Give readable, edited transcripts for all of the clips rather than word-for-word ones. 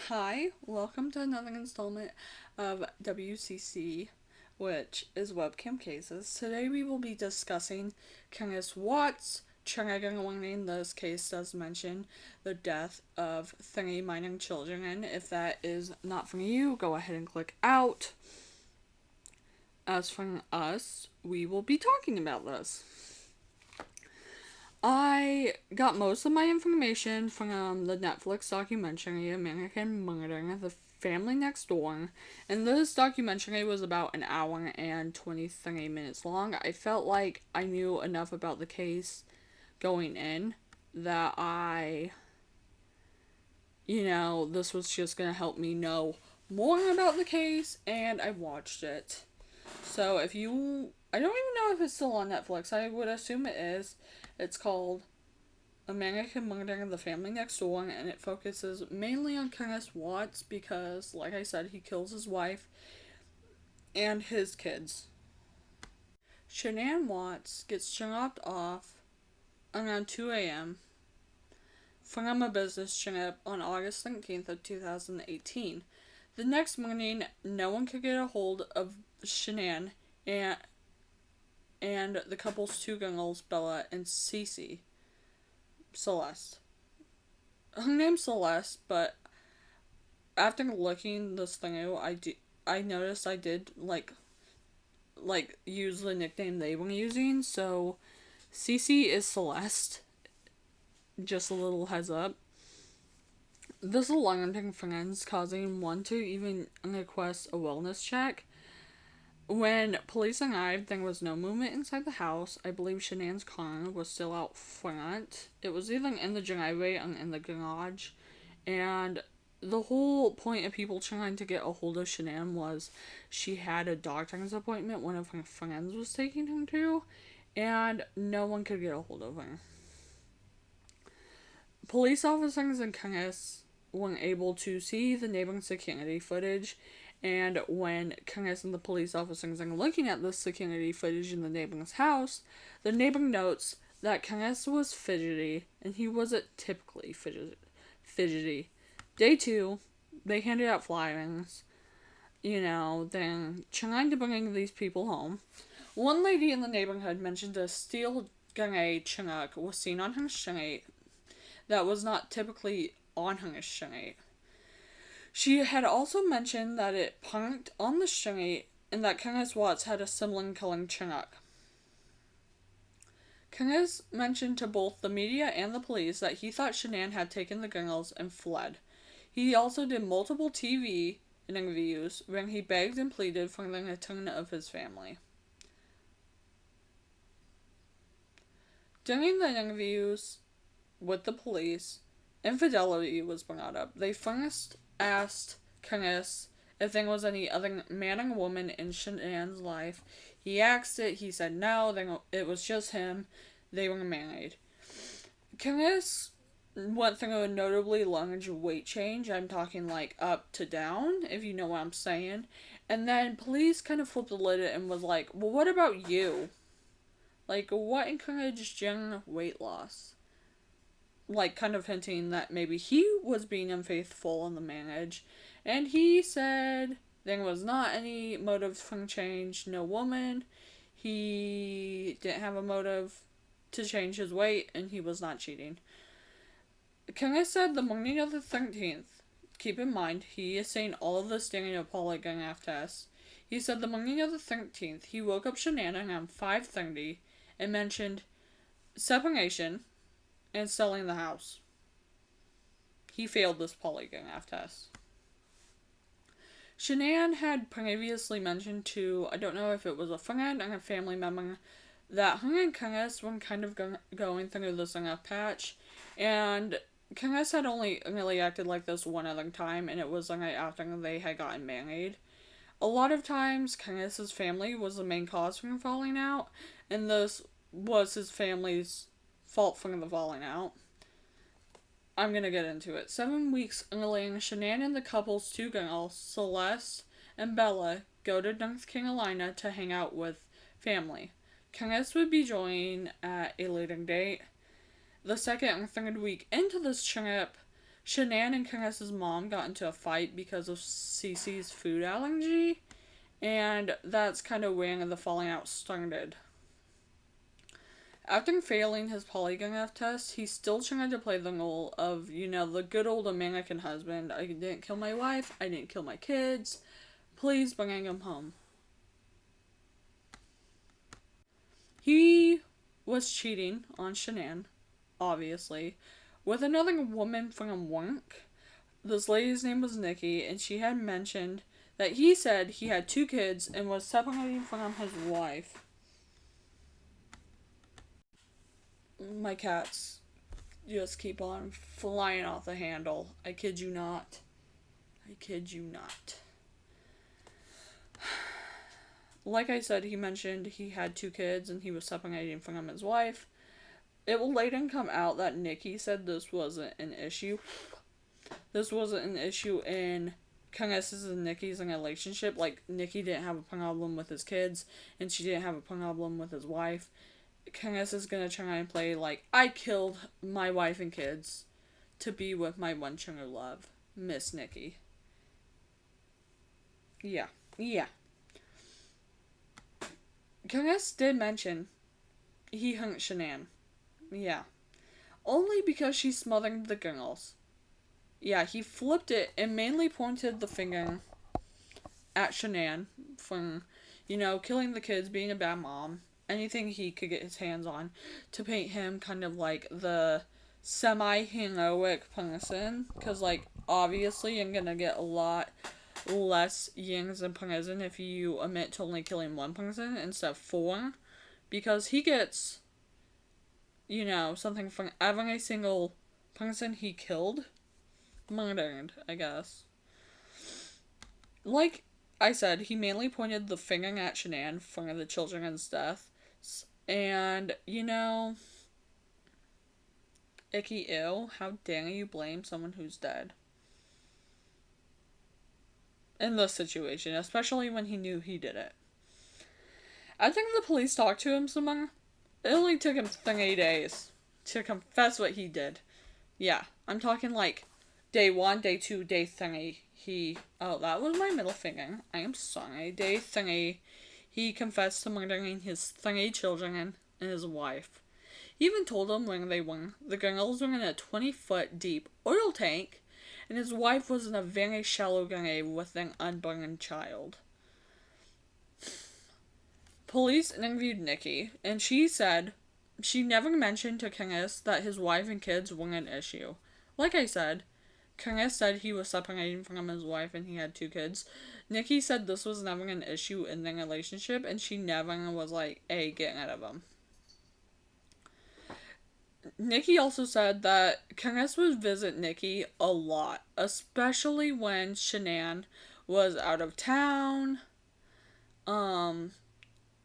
Hi, welcome to another installment of WCC, which is webcam cases. Today we will be discussing Kenneth Watts. Warning, this case does mention the death of three minor children, and if that is not for you, go ahead and click out. As for us, we will be talking about this. I got most of my information from the Netflix documentary American Murder, The Family Next Door, and this documentary was about an hour and 23 minutes long. I felt like I knew enough about the case going in that this was just going to help me know more about the case, and I watched it. So I don't even know if it's still on Netflix. I would assume it is. It's called American Murder, The Family Next Door, and it focuses mainly on Kenneth Watts because, like I said, he kills his wife and his kids. Shanann Watts gets dropped off around 2 a.m. from a business trip on August 13th of 2018. The next morning, no one could get a hold of Shanann and the couple's two girls, Bella and Cece. Celeste. Her name's Celeste, but after looking this through, I noticed I did use the nickname they were using. So Cece is Celeste. Just a little heads up. This alarmed friends, causing one to even request a wellness check. When police arrived, there was no movement inside the house. I believe Shanann's car was still out front. It was either in the driveway or in the garage. And the whole point of people trying to get a hold of Shanann was she had a doctor's appointment one of her friends was taking her to, and no one could get a hold of her. Police officers and Kenneth weren't able to see the neighboring security footage, and when Kenneth and the police officers are looking at the security footage in the neighbor's house, the neighbor notes that Kenneth was fidgety, and he wasn't typically fidgety. Day 2, they handed out flyers. They're trying to bring these people home. One lady in the neighborhood mentioned a steel gray Chinook was seen on her street that was not typically on her street. She had also mentioned that it parked on the street and that Kenneth Watts had a similar colored Chinook. Kenneth mentioned to both the media and the police that he thought Shanann had taken the girls and fled. He also did multiple TV interviews where he begged and pleaded for the return of his family. During the interviews with the police, infidelity was brought up. They first asked Kenneth if there was any other man or woman in Shanann's life. He asked it. He said no. It was just him. They were married. Kenneth went through a notably large weight change. I'm talking like up to down, if you know what I'm saying. And then police kind of flipped the lid and was like, well, what about you? Like, what encouraged your weight loss? Like, kind of hinting that maybe he was being unfaithful in the marriage. And he said there was not any motive for change, no woman. He didn't have a motive to change his weight, and he was not cheating. Kenneth said the morning of the 13th, keep in mind, he is saying all of this during a polygraph test. He said the morning of the 13th, he woke up Shanann around 5:30 and mentioned separation and selling the house. He failed this polygraph test. Shanann had previously mentioned to, I don't know if it was a friend or a family member, that her and Kenneth were kind of going through this rough patch, and Kenneth had only really acted like this one other time, and it was right after they had gotten married. A lot of times, Kenneth's family was the main cause for falling out, and this was his family's fault for the falling out. I'm gonna get into it. 7 weeks earlier, Shanann and the couple's two girls, Celeste and Bella, go to North Carolina to hang out with family. Kenneth would be joining at a later date. The second and third week into this trip, Shanann and Candace's mom got into a fight because of Cece's food allergy, and that's kind of when the falling out started. After failing his polygraph test, he still tried to play the role of, the good old American husband. I didn't kill my wife, I didn't kill my kids, please bring him home. He was cheating on Shanann, obviously, with another woman from work. This lady's name was Nikki, and she had mentioned that he said he had 2 kids and was separating from his wife. My cats just keep on flying off the handle. I kid you not. I kid you not. Like I said, he mentioned he had 2 kids and he was separating from his wife. It will later come out that Nikki said this wasn't an issue. This wasn't an issue in Candace's and Nikki's relationship. Like, Nikki didn't have a problem with his kids, and she didn't have a problem with his wife. Candace is gonna try and play like, I killed my wife and kids to be with my one true love, Miss Nikki. Yeah. Candace did mention he hung Shanann. Yeah. Only because she smothered the girls. Yeah, he flipped it and mainly pointed the finger at Shanann for, killing the kids, being a bad mom, anything he could get his hands on, to paint him kind of like the semi-heroic person. Because, obviously you're gonna get a lot less years in prison if you admit to only killing 1 person instead of 4. Because he gets, something from every single person he killed. Murdered, I guess. Like I said, he mainly pointed the finger at Shanann for the children's death. And, icky ew, how dare you blame someone who's dead? In this situation, especially when he knew he did it. I think the police talked to him some more. It only took him 3 days to confess what he did. Yeah, I'm talking day 1, day 2, day 3. That was my middle finger. I am sorry. Day 3, he confessed to murdering his 3 children and his wife. He even told them where they were. The girls were in a 20-foot deep oil tank, and his wife was in a very shallow grave with an unborn child. Police interviewed Nikki, and she said she never mentioned to Candace that his wife and kids were an issue. Like I said, Candace said he was separating from his wife and he had 2 kids. Nikki said this was never an issue in their relationship, and she never was like, hey, get rid of him. Nikki also said that Candace would visit Nikki a lot, especially when Shanann was out of town.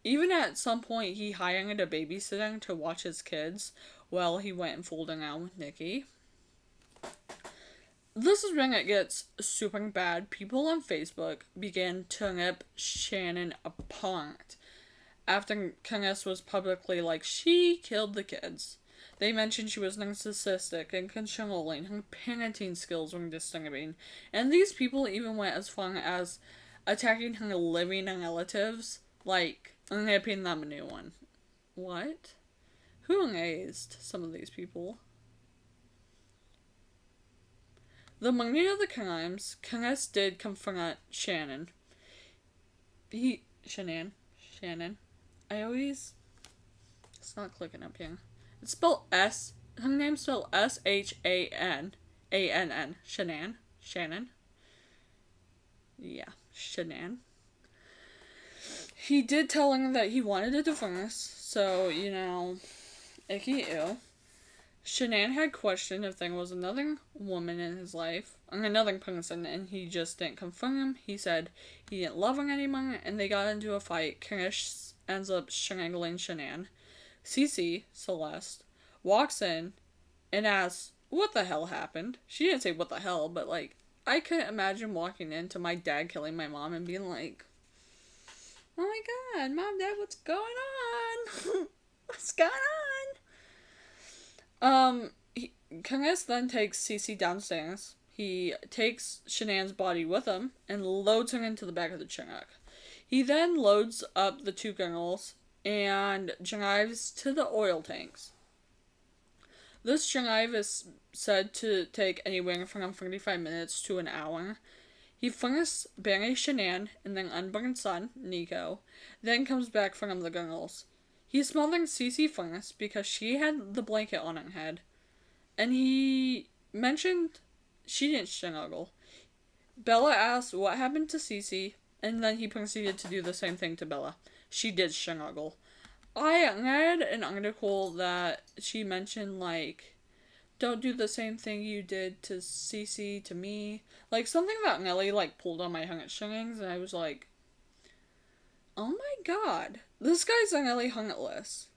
Even at some point, he hired a babysitter to watch his kids while he went and fooled around with Nikki. This is when it gets super bad. People on Facebook began to rip Shanann apart after Candace was publicly like, she killed the kids. They mentioned she was narcissistic and controlling. Her parenting skills were disturbing. And these people even went as far as attacking her living relatives, ripping them a new one. What? Who raised some of these people? The morning of the crimes, Candace did confront Shanann. Shanann. It's not clicking up here. It's spelled S. Her name's spelled Shanann. Shanann. Yeah, Shanann. He did tell her that he wanted a divorce, so, icky ew. Shanann had questioned if there was another woman in his life, or another person, and he just didn't confirm. He said he didn't love her anymore, and they got into a fight. Candace ends up strangling Shanann. Cece, Celeste, walks in and asks, what the hell happened? She didn't say what the hell, but, I couldn't imagine walking into my dad killing my mom and being like, oh my god, Mom, Dad, what's going on? What's going on? Kenneth then takes Cece downstairs. He takes Shanann's body with him and loads her into the back of the Chinook. He then loads up the two girls and drives to the oil tanks. This drive is said to take anywhere from 45 minutes to an hour. He first buries Shanann and then unborn son, Nico, then comes back from the girls. He smothered Cece first because she had the blanket on her head. And he mentioned she didn't snuggle. Bella asked what happened to Cece, and then he proceeded to do the same thing to Bella. She did snuggle. I read an article that she mentioned, like, don't do the same thing you did to Cece to me. Like, something that Nelly, like, pulled on my heartstrings, and I was like, oh my god. This guy's Nelly heartless.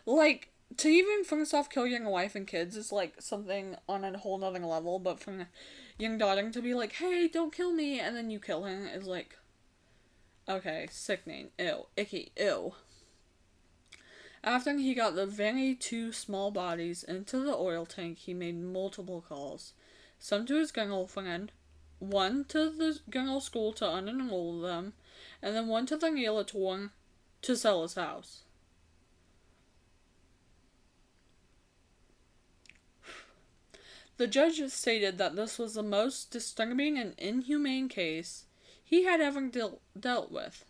Like, to even first off kill your wife and kids is, like, something on a whole nother level, but from young daughter to be like, hey, don't kill me, and then you kill her is like, okay, sickening, ew, icky, ew. After he got the very two small bodies into the oil tank, he made multiple calls. Some to his girlfriend, one to the girl school to unenroll them, and then one to the realtor to sell his house. The judge stated that this was the most disturbing and inhumane case he had ever dealt with.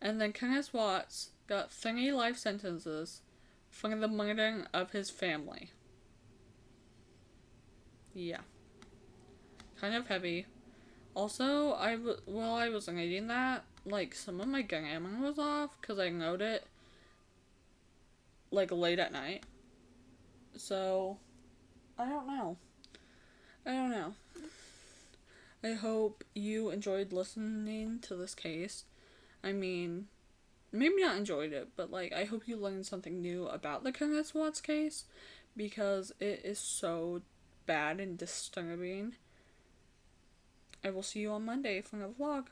And then Kenneth Watts got 3 life sentences for the murdering of his family. Yeah. Kind of heavy. Also, while I was reading that, like, some of my grammar was off because I wrote it, like, late at night. So, I don't know. I hope you enjoyed listening to this case. I mean, maybe not enjoyed it, but, like, I hope you learned something new about the Kenneth Watts case, because it is so bad and disturbing. I will see you on Monday for a vlog.